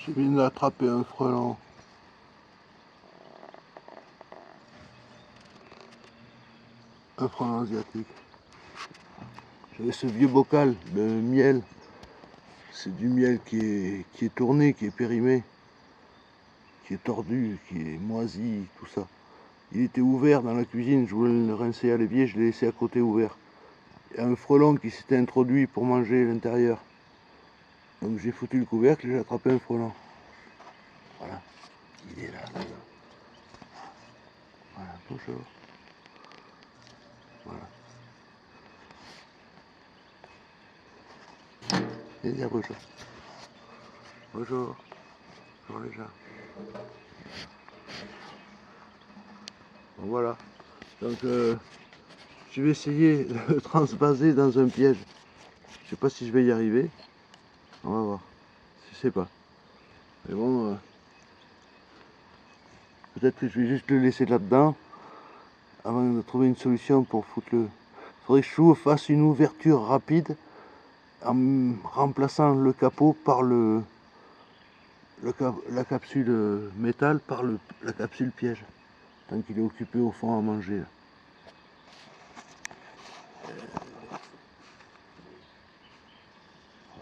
Je viens d'attraper un frelon. Un frelon asiatique. J'avais ce vieux bocal de miel. C'est du miel qui est tourné, qui est périmé, qui est tordu, qui est moisi, tout ça. Il était ouvert dans la cuisine, je voulais le rincer à l'évier, je l'ai laissé à côté ouvert. Il y a un frelon qui s'était introduit pour manger l'intérieur. Donc j'ai foutu le couvercle et j'ai attrapé un frelon. Voilà, il est là. Voilà, bonjour. Voilà. Viens dire bonjour. Bonjour. Bonjour les gens. Bon, voilà. Donc je vais essayer de le transvaser dans un piège. Je sais pas si je vais y arriver. On va voir. Je sais pas. Mais bon, peut-être que je vais juste le laisser là-dedans avant de trouver une solution pour foutre le... Il faudrait que je fasse une ouverture rapide en remplaçant le capot par la capsule métal par la capsule piège. Tant qu'il est occupé au fond à manger.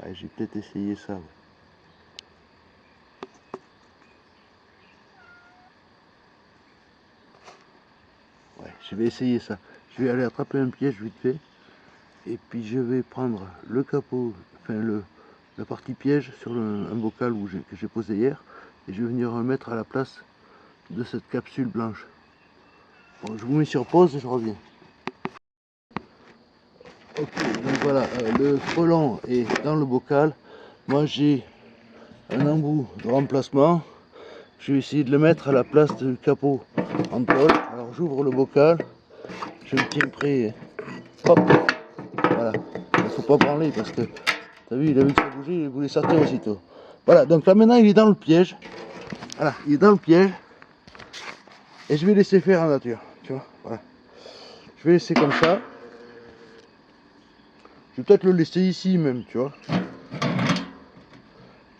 Ouais, j'ai peut-être essayé ça. Ouais. Ouais, je vais essayer ça. Je vais aller attraper un piège vite fait. Et puis je vais prendre le capot, enfin la partie piège sur un bocal que j'ai posé hier. Et je vais venir remettre à la place de cette capsule blanche. Bon, je vous mets sur pause et je reviens. Ok, donc voilà, le frelon est dans le bocal. Moi j'ai un embout de remplacement. Je vais essayer de le mettre à la place du capot en tôle. Alors j'ouvre le bocal, je le tiens prêt. Hop, voilà. Il ne faut pas branler parce que, t'as vu, il a vu que ça bougeait, il voulait sortir aussitôt. Voilà, donc là maintenant il est dans le piège. Voilà, il est dans le piège. Et je vais laisser faire en nature, tu vois, voilà. Je vais laisser comme ça. Je vais peut-être le laisser ici même, tu vois.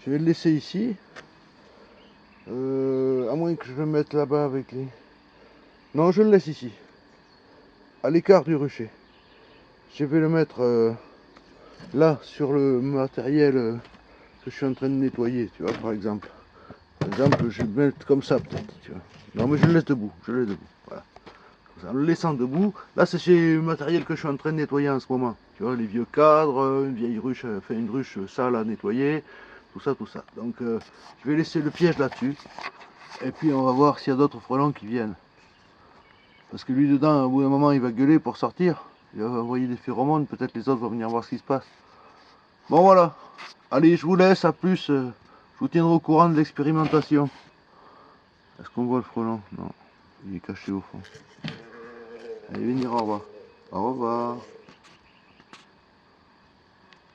Je vais le laisser ici. À moins que je le mette là-bas avec les... Non, je le laisse ici. À l'écart du rucher. Je vais le mettre là, sur le matériel que je suis en train de nettoyer, tu vois, par exemple. Par exemple, je vais le mettre comme ça, peut-être, tu vois. Non, mais je le laisse debout, voilà. En le laissant debout, là, c'est le matériel que je suis en train de nettoyer en ce moment. Tu vois, les vieux cadres, une vieille ruche, enfin une ruche sale à nettoyer, tout ça, tout ça. Donc, je vais laisser le piège là-dessus. Et puis, on va voir s'il y a d'autres frelons qui viennent. Parce que lui, dedans, au bout d'un moment, il va gueuler pour sortir. Il va envoyer des phéromones, peut-être les autres vont venir voir ce qui se passe. Bon, voilà. Allez, je vous laisse, à plus. Je vous tiendrai au courant de l'expérimentation. Est-ce qu'on voit le frelon? Non, il est caché au fond. Allez, venir, au revoir. Au revoir.